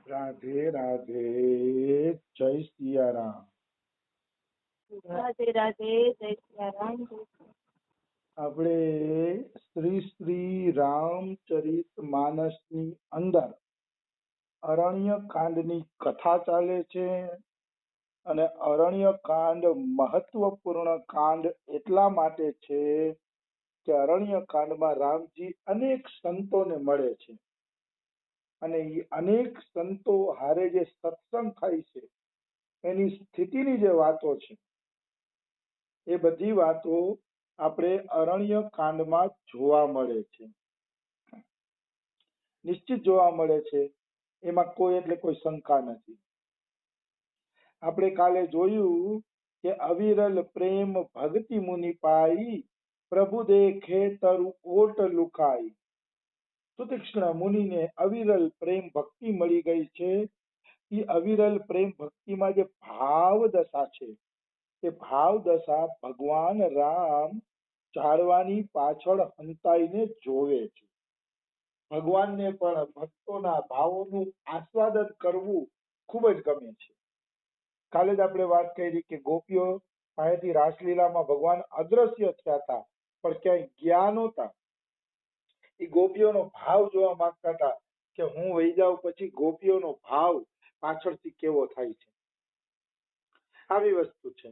રાધે રાધે, જય સિયારામ. રાધે રાધે, જય સિયારામ. આપણે શ્રી શ્રી રામચરિત માનસની અંદર અરણ્ય કાંડની કથા ચાલે છે. અને અરણ્ય કાંડ મહત્વપૂર્ણ કાંડ એટલા માટે છે કે અરણ્ય કાંડમાં રામજી અનેક સંતોને મળે છે અને એ અનેક સંતો હારે જે સત્સંગ થાય છે એની સ્થિતિની જે વાતો છે એ બધી વાતો આપણે અરણ્ય કાંડમાં જોવા મળે છે, નિશ્ચિત જોવા મળે છે. એમાં કોઈ એટલે કોઈ શંકા નથી. આપણે કાલે જોયું કે અવિરલ પ્રેમ ભક્તિ મુનિ પાઈ, પ્રભુ દેખે તરુ ઓટ લુકાઈ. સુતીક્ષ્ણ મુનિને અવિરલ પ્રેમ ભક્તિ મળી ગઈ છે. એ અવિરલ પ્રેમ ભક્તિમાં જે ભાવ દશા છે એ ભાવ દશા ભગવાન રામ ઝાડવાની પાછળ હંતાઈને જોવે છે. ભગવાનને પણ ભક્તોના ભાવોનું આસ્વાદન કરવું ખૂબ જ ગમે છે. કાલે જ આપણે વાત કરી કે ગોપીઓ પાસેથી રાસલીલામાં ભગવાન અદ્રશ્ય થયા હતા પણ ક્યાંય ગયા નહોતા. એ ગોપીઓનો ભાવ જોવા માંગતા હતા કે હું વહી જાઉં પછી ગોપીઓનો ભાવ પાછળથી કેવો થાય છે. આવી વસ્તુ છે.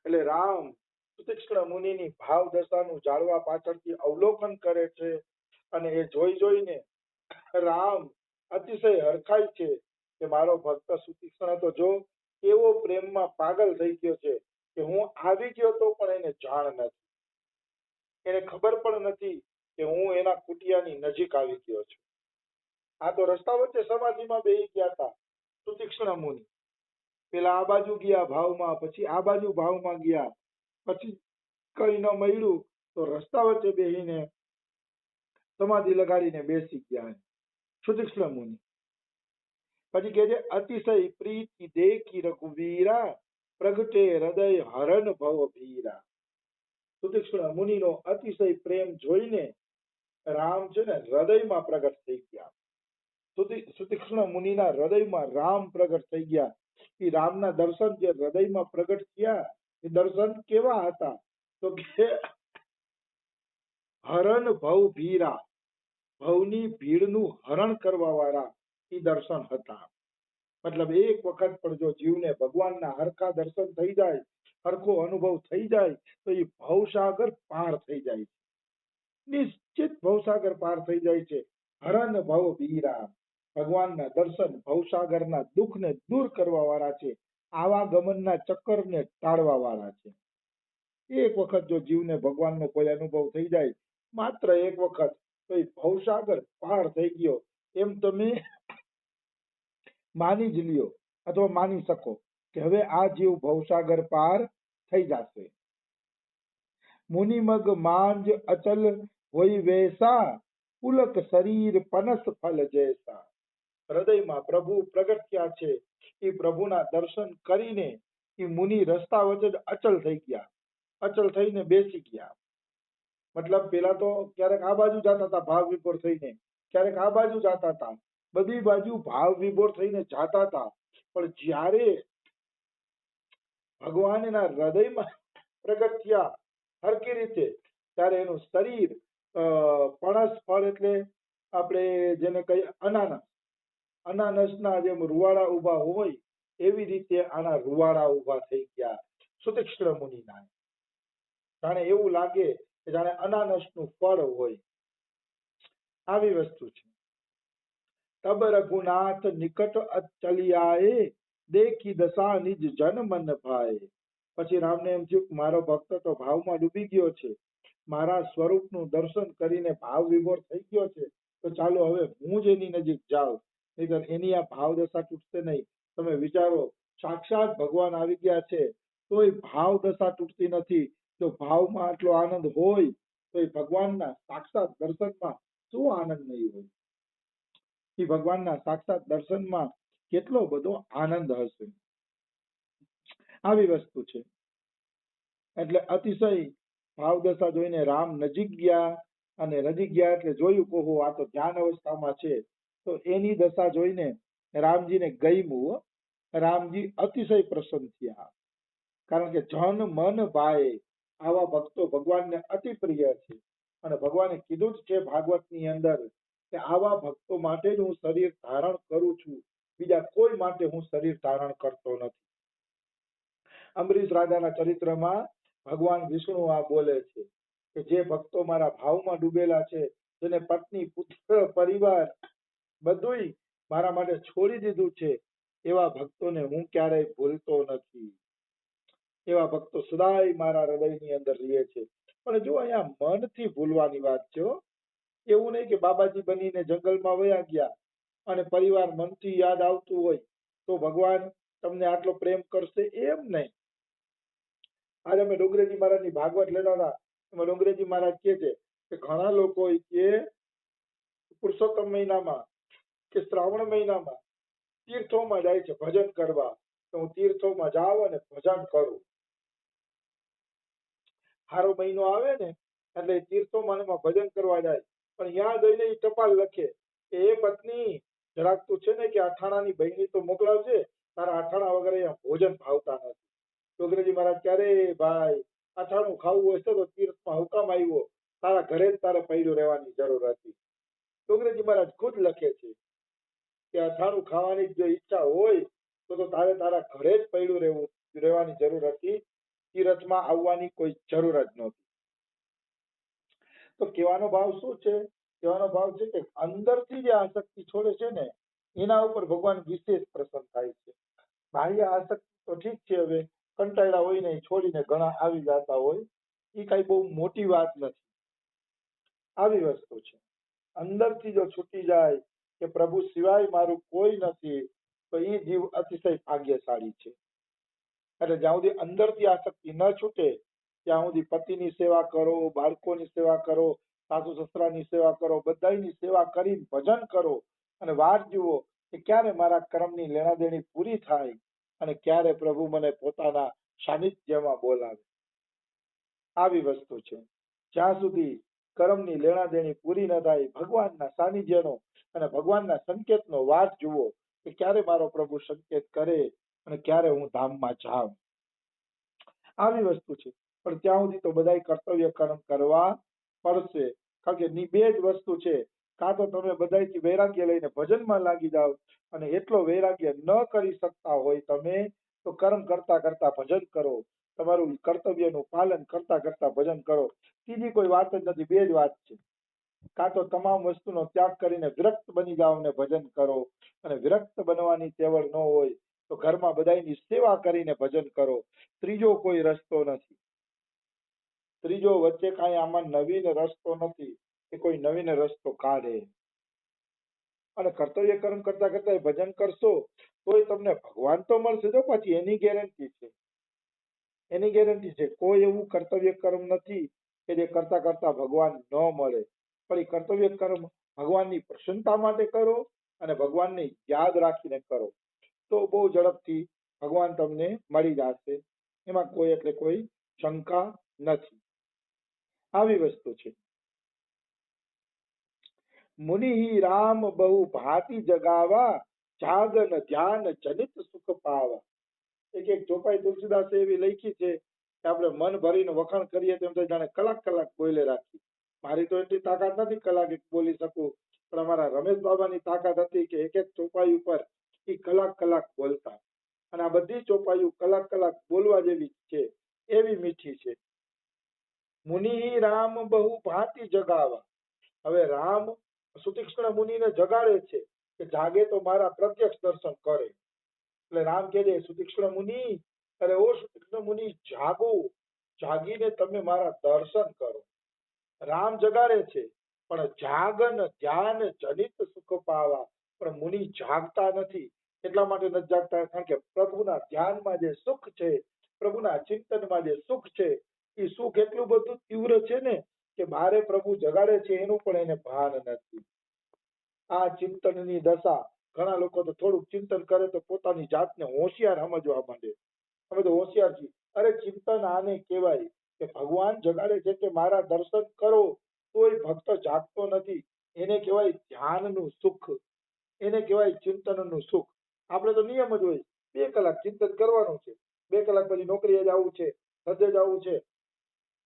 એટલે રામ સુતીક્ષ્ણ મુનિની ભાવ દશાનું જાળવા પાછળથી અવલોકન કરે છે અને એ જોઈ જોઈને રામ અતિશય હરખાય છે કે મારો ભક્ત સુતીક્ષ્ણ તો જો એવો પ્રેમમાં પાગલ થઈ ગયો છે કે હું આવી ગયો તો પણ એને જાણ નથી, એને ખબર પણ નથી કે હું એના કુટિયાની નજીક આવી ગયો છું. આ તો રસ્તા વચ્ચે સમાધિમાં બેસી ગયા હતા સુતીક્ષ્ણ મુનિ. પેલા આ બાજુ ગયા ભાવમાં, પછી આ બાજુ ભાવમાં ગયા, પછી કઈ ન મળ્યું તો રસ્તા વચ્ચે બેસીને સમાધિ લગાડીને બેસી ગયા સુતીક્ષ્ણ મુનિ. પછી કે છે અતિશય પ્રીતિ દેખી રઘુવીરા, પ્રગટે હૃદય હરણ ભવ ભીરા. સુતીક્ષ્ણ મુનિનો અતિશય પ્રેમ જોઈને રામ છે ને હૃદયમાં પ્રગટ થઈ ગયા. સુતીક્ષ્ણ મુનિના હૃદયમાં રામ પ્રગટ થઈ ગયા. એ રામના દર્શન જે હૃદયમાં પ્રગટ થયા એ દર્શન કેવા હતા તો કે હરણ ભવ ભીરા, ભવની ભીડનું હરણ કરવા વાળા એ દર્શન હતા. મતલબ એક વખત પણ જો જીવને ભગવાનના હરખા દર્શન થઈ જાય, હરખો અનુભવ થઈ જાય તો એ ભવસાગર પાર થઈ જાય છે, નિશ્ચિત ભવસાગર પાર થઈ જાય છે. હરણ ભવ ભીરા, ભગવાનના દર્શન ભવસાગરના દુઃખને દૂર કરવા વાળા છે, આવાગમનના ચક્કરને ટાળવા વાળા છે. એક વખત જો જીવને ભગવાનનો કોઈ અનુભવ થઈ જાય, માત્ર એક વખત, તો એ ભવસાગર પાર થઈ ગયો એમ તમે માની જ લ્યો અથવા માની શકો કે હવે આ જીવ ભવસાગર પાર થઈ જશે. મુનિમગ માંજ અચલ હોય વૈસા, પુલક શરીર પનસ ફલ જૈસા. હૃદયમાં પ્રભુ પ્રગટ થયા છે. એ પ્રભુના દર્શન કરીને એ મુનિ રસ્તા વચ્ચે જ અચલ થઈ ગયા, અચલ થઈને બેસી ગયા. મતલબ પેલા તો ક્યારેક આ બાજુ જતા હતા ભાવ વિભોર થઈને, ક્યારેક આ બાજુ જતા હતા, બધી બાજુ ભાવ વિભોર થઈને જાતા હતા. પણ જ્યારે ભગવાનના હૃદયમાં પ્રગટ થયા હરકી રીતે ત્યારે એનું શરીર પણસ ફળ એટલે આપણે જેને કહીએ અનાનસ, અનાનસના જેમ રૂવાડા ઉભા હોય એવી રીતે આના રૂવાડા ઉભા થઈ ગયા સુતીક્ષ્ણ મુનિના. જાણે એવું લાગે કે જાણે અનાનસનું ફળ હોય, આવી વસ્તુ છે. તબ રઘુનાથ નિકટ ચલિયાએ, દેખી દશા નિજ જન મન ભાએ. પછી રામને એમ થયું કે મારો ભક્ત તો ભાવમાં ડૂબી ગયો છે, મારા સ્વરૂપનું દર્શન કરીને ભાવ વિભોર થઈ ગયો છે, તો ચાલો હવે હું જ એની નજીક જાઉં, નહીંતર એની આ ભાવ દશા તૂટશે નહીં. તમે વિચારો, સાક્ષાત ભગવાન આવી ગયા છે તોય ભાવ દશા તૂટતી નથી. જો ભાવમાં આટલો આનંદ હોય તો એ ભગવાનના સાક્ષાત દર્શનમાં શું આનંદ નહીં હોય. એ ભગવાનના સાક્ષાત દર્શનમાં કેટલો બધો આનંદ હશે. આવી વસ્તુ છે. એટલે અતિશય ભાવદશા જોઈને રામ નજીક ગયા, અને નજીક ગયા એટલે જોયું કે આ તો ધ્યાન અવસ્થામાં છે. તો એની દશા જોઈને રામજીને ગમ્યું હો. રામજી અતિશય પ્રસન્ન થયા, કારણ કે જન મન ભાય આવા ભક્તો ભગવાનને અતિ પ્રિય છે. અને ભગવાને કીધું જ છે ભાગવતની અંદર કે આવા ભક્તો માટે જ હું શરીર ધારણ કરું છું, બીજા કોઈ માટે હું શરીર ધારણ કરતો નથી. અંબરીશ રાજાના ચરિત્રમાં ભગવાન વિષ્ણુ આ બોલે છે કે જે ભક્તો મારા ભાવમાં ડૂબેલા છે, જેને પત્ની પુત્ર પરિવાર બધુંય મારા માટે છોડી દીધું છે, એવા ભક્તોને હું ક્યારેય ભૂલતો નથી. એવા ભક્તો સદાય મારા હૃદયની અંદર રહે છે. પણ જો અહીંયા મનથી ભૂલવાની વાત છે હો. એવું નહીં કે બાબાજી બનીને જંગલમાં વયા ગયા અને પરિવાર મનથી યાદ આવતું હોય તો ભગવાન તમને આટલો પ્રેમ કરશે, એમ નહીં. આજે અમે ડોંગરેજી મહારાજની ભાગવત લેતા હતા, એમાં ડોંગરેજી મહારાજ કહે છે કે ઘણા લોકો કે પુરુષોત્તમ મહિનામાં કે શ્રાવણ મહિનામાં તીર્થોમાં જાય છે ભજન કરવા, તો હું તીર્થોમાં જાઉં અને ભજન કરું. સારો મહિનો આવે ને એટલે તીર્થોમાં ને એમાં ભજન કરવા જાય, પણ ત્યાં જઈને એ ટપાલ લખે કે એ પત્ની જરાક તું છે ને કે અઠાણાની બહેની તો મોકલાવજે, તારા અઠાણા વગર અહીંયા ભોજન ભાવતા નથી. ડોંગરેજી મહારાજ ક્યારે ભાઈ અઠાણું ખાવું હોય તો તીર્થમાં હુકામ આવ્યો, તારા ઘરે જ તારે પડ્યું રહેવાની જરૂર હતી. ડોંગરેજી મહારાજ ખુદ લખે છે કે અઠાણું ખાવાની જો ઈચ્છા હોય તો તારે તારા ઘરે જ પડ્યું રહેવાની જરૂર હતી, તીર્થમાં આવવાની કોઈ જરૂર જ નહોતી. તો કહેવાનો ભાવ શું છે? કહેવાનો ભાવ છે કે અંદરથી જે આસક્તિ છોડે છે ને એના ઉપર ભગવાન વિશેષ પ્રસન્ન થાય છે. બાહ્ય આસક્તિ તો ઠીક છે, હવે કંટાળ્યા હોય ને છોડીને ઘણા આવી જતા હોય, એ કઈ બહુ મોટી વાત નથી. આવી વસ્તુ છે. અંદરથી જો છૂટી જાય કે પ્રભુ સિવાય મારું કોઈ નથી, તો એ જીવ અતિશય ભાગ્યશાળી છે. એટલે જ્યાં સુધી અંદરથી આસક્તિ ન છૂટે ત્યાં સુધી પતિની સેવા કરો, બાળકોની સેવા કરો, સાસુ સસરાની સેવા કરો, બધાની સેવા કરી ભજન કરો અને વાટ જુઓ કે ક્યારે મારા કર્મની લેણાદેણી પૂરી થાય અને ક્યારે પ્રભુ મને પોતાના સાનિધ્યમાં બોલાવે. આવી વસ્તુ છે. જ્યાં સુધી કર્મની લેણાદેણી પૂરી ન થાય, ભગવાનના સાનિધ્યનો અને ભગવાનના સંકેતનો વાટ જુઓ કે ક્યારે મારો પ્રભુ સંકેત કરે અને ક્યારે હું ધામમાં જાઉં. આવી વસ્તુ છે. પણ ત્યાં સુધી તો બધાય કર્તવ્ય કર્મ કરવા પડશે, કારણ કે ની બે જ વસ્તુ છે. કાં તો તમે બધાયથી વૈરાગ્ય લઈને ભજનમાં લાગી જાઓ અને એટલો વૈરાગ્ય ન કરી શકતા હોય તમે તો કર્મ કરતા કરતા ભજન કરો, તમારું કર્તવ્યનું પાલન કરતા કરતા ભજન કરો. ત્રીજી કોઈ વાત જ નથી, બે જ વાત છે. કાં તો તમામ વસ્તુનો ત્યાગ કરીને વિરક્ત બની જાઓ અને ભજન કરો, અને વિરક્ત બનવાની તેવડ ન હોય તો ઘરમાં બધાની સેવા કરીને ભજન કરો. ત્રીજો કોઈ રસ્તો નથી. ત્રીજો વચ્ચે કાંઈ આમાં નવીન રસ્તો નથી કે કોઈ નવીન રસ્તો કાઢે. અને કર્તવ્ય કર્મ કરતા કરતા ભજન કરશો તોય તમને ભગવાન તો મળશે, તો પછી એની ગેરંટી છે. એની ગેરંટી છે. કોઈ એવું કર્તવ્ય કર્મ નથી કે જે કરતા કરતા ભગવાન ન મળે. પણ એ કર્તવ્ય કર્મ ભગવાનની પ્રસન્નતા માટે કરો અને ભગવાનને યાદ રાખીને કરો, તો બહુ ઝડપથી ભગવાન તમને મળી જશે. એમાં કોઈ એટલે કોઈ શંકા નથી. આવી વસ્તુ છે. મુનિ રામ બહુ ભાતી જગાવા, જાગન ધ્યાન જનિત સુખ પાવા. એક ચોપાઈ તુલસીદાસે એવી લખી છે કે આપણે મન ભરીને વખાણ કરીએ તેમ તો જાણે કલાક કલાક બોલે રાખી. મારી તો એટલી તાકાત નથી કલાક એક બોલી શકું, પણ અમારા રમેશ બાબાની તાકાત હતી કે એક એક ચોપાઈ ઉપર એ કલાક કલાક બોલતા. અને આ બધી ચોપાઈઓ કલાક કલાક બોલવા જેવી છે, એવી મીઠી છે. મુનિ રામ બહુ ભાતી જગાવા. હવે રામ સુતીક્ષ્ણ મુનિને જગાડે છે કે જાગે તો મારા પ્રત્યક્ષ દર્શન કરે. એટલે રામ કહે છે સુતીક્ષ્ણ મુનિ, અરે ઓ સુતીક્ષ્ણ મુનિ જાગો, જાગીને તમે મારા દર્શન કરો. રામ જગાડે છે પણ જાગન ધ્યાન જનિત સુખ પાવા. પણ મુનિ જાગતા નથી. એટલા માટે નથી જાગતા કારણ કે પ્રભુના ધ્યાનમાં જે સુખ છે, પ્રભુના ચિંતનમાં જે સુખ છે, એ સુખ એટલું બધું તીવ્ર છે ને કે બારે પ્રભુ જગાડે છે એનું પણ એને ભાન નથી. આ ચિંતનની દશા. ઘણા લોકો તો થોડુંક ચિંતન કરે તો પોતાની જાતને હોશિયાર સમજવા માંડે. અમે તો હોશિયાર છીએ. અરે ચિંતન આને કહેવાય કે ભગવાન જગાડે છે કે મારા દર્શન કરો, તોય ભક્ત જાગતો નથી. એને કહેવાય ધ્યાનનું સુખ. એને કહેવાય ચિંતનનું સુખ. આપણે તો નિયમ જ હોય 2 કલાક ચિંતન કરવાનું છે, 2 કલાક પછી નોકરીએ જવું છે, ધંધે જવું છે,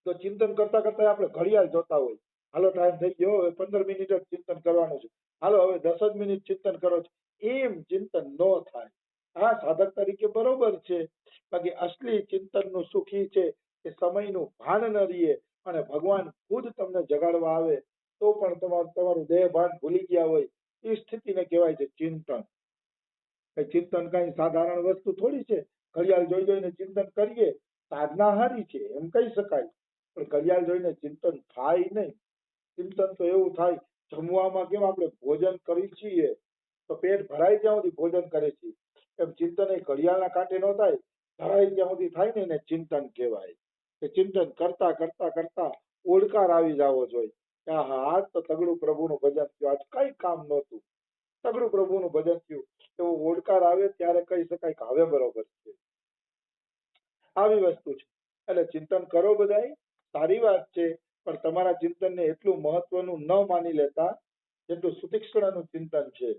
તો ચિંતન કરતા કરતા આપણે ઘડિયાળ જોતા હોય, હાલો ટાઈમ થઈ ગયો, હવે 15 મિનિટ જ ચિંતન કરવાનું છે, હાલો હવે 10 જ મિનિટ ચિંતન કરો છો. એમ ચિંતન ન થાય. હા, સાધક તરીકે બરોબર છે, બાકી અસલી ચિંતનનું સુખ ઈ છે કે સમયનું ભાન ન રહીએ અને ભગવાન ખુદ તમને જગાડવા આવે તો પણ તમારું દેહ ભાન ભૂલી ગયા હોય એ સ્થિતિને કહેવાય છે ચિંતન. એ ચિંતન કઈ સાધારણ વસ્તુ થોડી છે. ઘડિયાળ જોઈ જોઈને ચિંતન કરીએ સાધના હારી છે એમ કહી શકાય, પણ ઘડિયાળ જોઈને ચિંતન થાય નહીં. ચિંતન તો એવું થાય, જમવામાં કેમ આપણે ભોજન કરીએ છીએ તો પેટ ભરાય ત્યાં સુધી ભોજન કરે છે, એમ ચિંતન એ ઘડિયાળના કાંટે ન થાય, ભરાય ત્યાં સુધી થાય ને એને ચિંતન કહેવાય. કે ચિંતન કરતા કરતા કરતા ઓડકાર આવી જવો જોઈએ કે આહા, આજ તો તગડું પ્રભુનું ભજન થયું, આજ કઈ કામ નહોતું, તગડું પ્રભુનું ભજન થયું, એવો ઓડકાર આવે ત્યારે કહી શકાય કે હવે બરોબર છે. આવી વસ્તુ છે. એટલે ચિંતન કરો બધાય, સારી વાત છે, પણ તમારા ચિંતનને એટલું મહત્વનું ન માની લેતા જેટલું સુતીક્ષ્ણનું ચિંતન છે.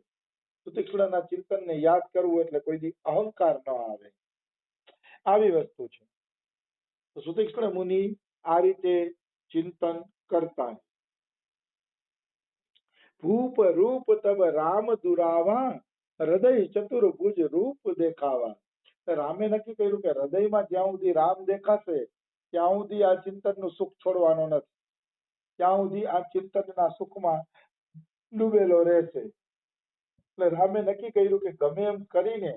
સુતીક્ષ્ણના ચિંતનને યાદ કરવું એટલે કોઈ દી અહંકાર ન આવે, આવી વસ્તુ છે. તો સુતીક્ષ્ણ મુનિ આ રીતે ચિંતન કરતા. ભૂપ રૂપ તબ રામ દુરાવા, હૃદય ચતુર્ભુજ રૂપ દેખાવા. રામે નક્કી કર્યું કે હૃદયમાં જ્યાં સુધી રામ દેખાશે ત્યાં સુધી આ ચિંતનનું સુખ છોડવાનો નથી, ત્યાં સુધી આ ચિંતનના સુખમાં ડૂબેલો રહેશે. એટલે રામે નક્કી કર્યું કે ગમે એમ કરીને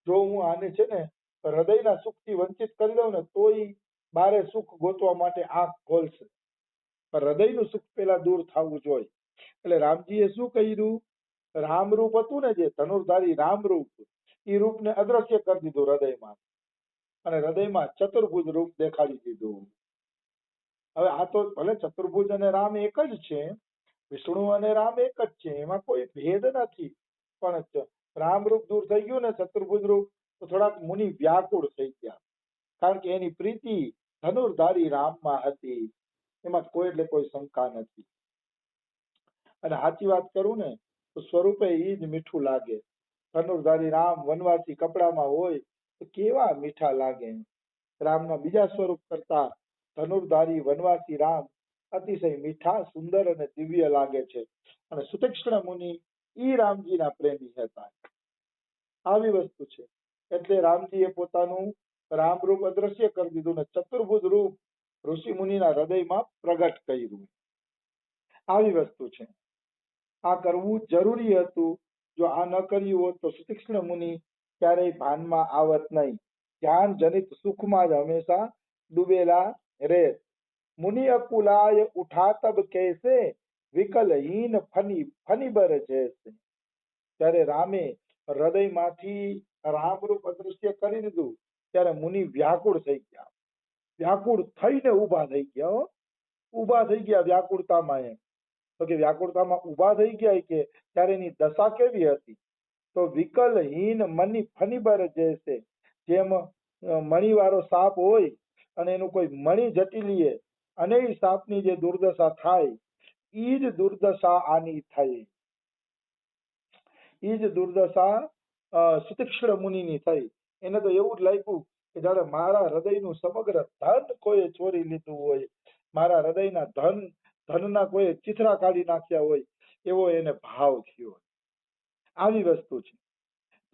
જો હું આને છે ને હૃદયના સુખથી વંચિત કરી દઉં ને તોય બારે સુખ ગોતવા માટે આંખ ખોલશે, પણ હૃદયનું સુખ પેલા દૂર થવું જોઈએ. એટલે રામજીએ શું કર્યું, રામરૂપ હતું ને જે ધનુર્ધારી રામરૂપ, એ રૂપને અદ્રશ્ય કરી દીધું હૃદયમાં, અને હૃદયમાં ચતુર્ભુજ રૂપ દેખાડી દીધું. હવે આ તો ભલે ચતુર્ભુજ અને રામ એક જ છે, વિષ્ણુ અને રામ એક જ છે, એમાં કોઈ ભેદ નથી, પણ રામ રૂપ દૂર થઈ ગયું ને ચતુર્ભુજ રૂપ, તો થોડાક મુનિ વ્યાકુળ થઈ ગયા, કારણ કે એની પ્રીતિ ધનુર્ધારી રામમાં હતી, એમાં કોઈ એટલે કોઈ શંકા નથી. અને સાચી વાત કરું ને તો સ્વરૂપે ઈ જ મીઠું લાગે. ધનુર્ધારી રામ વનવાસી કપડામાં હોય તો કેવા મીઠા લાગે. રામના બીજા સ્વરૂપ કરતા ધનુર્ધારી વનવાસી રામ અતિશય મીઠા, સુંદર અને દિવ્ય લાગે છે. અને સુતીક્ષ્ણ મુનિ ઈ રામજીના પ્રેમી હતા. આવી વસ્તુ છે. એટલે રામજીએ પોતાનું રામ રૂપ અદ્રશ્ય કરી દીધું ને ચતુર્ભુજ રૂપ ઋષિ મુનિના હૃદયમાં પ્રગટ કર્યું. આવી વસ્તુ છે. આ કરવું જરૂરી હતું. જો આ ન કર્યું હોત તો સુતીક્ષ્ણ મુનિ ક્યારેય ભાનમાં આવત નહીં, ધ્યાન જનિત સુખમાં જ હંમેશા ડૂબેલા રહે. મુનિ અકુલાય ઉઠા તબ કૈસે, વિકલહીન ફની ફનીબર જૈસે. ત્યારે રામે હૃદયમાંથી રામરૂપ અદૃશ્ય કરી દીધું ત્યારે મુનિ વ્યાકુળ થઈ ગયા, વ્યાકુળ થઈને ઊભા થઈ ગયા, ઊભા થઈ ગયા વ્યાકુળતામાં. એમ તો કે વ્યાકુળતામાં ઊભા થઈ ગયા કે ત્યારે એની દશા કેવી હતી, તો વિકલહીન મની ફનીબર જૈસે, જેમ મણીવાળો સાપ હોય અને એનું કોઈ મણી જટી લઈએ અને એ સાપની જે દુર્દશા થાય ઈ જ દુર્દશા આની થઈ, ઈ જ દુર્દશા સુતીક્ષ્ણ મુનિની થઈ. એને તો એવું જ લાગ્યું કે જાણે મારા હૃદયનું સમગ્ર ધન કોઈએ ચોરી લીધું હોય, મારા હૃદયના ધનના કોઈએ ચીથરા કાઢી નાખ્યા હોય, એવો એને ભાવ થયો. આવી વસ્તુ છે.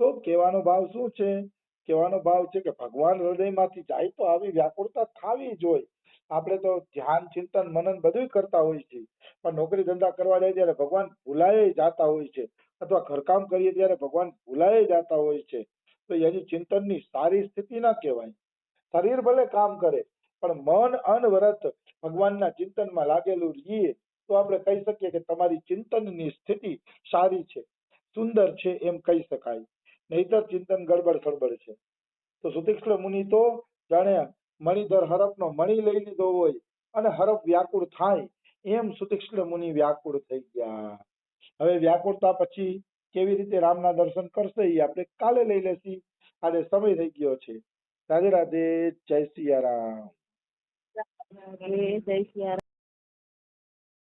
તો કહેવાનો ભાવ શું છે, કહેવાનો ભાવ છે કે ભગવાન હૃદયમાંથી જાય તો આવી વ્યાકુળતા થવી જોઈએ. આપણે તો ધ્યાન ચિંતન મનન બધું કરતા હોય છે, પણ નોકરી ધંધા કરવા જાય ત્યારે ભગવાન ભૂલાય જતા હોય છે, અથવા ઘરકામ કરીએ ત્યારે ભગવાન ભૂલાય જતા હોય છે, તો એની ચિંતનની સારી સ્થિતિ ના કહેવાય. શરીર ભલે કામ કરે પણ મન અનવરત ભગવાનના ચિંતનમાં લાગેલું રહીએ તો આપણે કહી શકીએ કે તમારી ચિંતનની સ્થિતિ સારી છે, સુંદર છે એમ કહી શકાય. નહીતર ચિંતન ગડબડ સડબડ છે. તો સુતીક્ષ્ણ મુનિ તો જાણે મણિધર હરપનો મણી લઈ લીધો હોય અને હરપ વ્યાકુળ થાય એમ સુતીક્ષ્ણ મુનિ વ્યાકુળ થઈ ગયા. હવે વ્યાકુળતા પછી કેવી રીતે રામના દર્શન કરશે એ આપણે કાલે લઈ લેશી. આજે સમય થઈ ગયો છે. રાધે રાધે, જય સિયા રામ. જય સિયા રામ.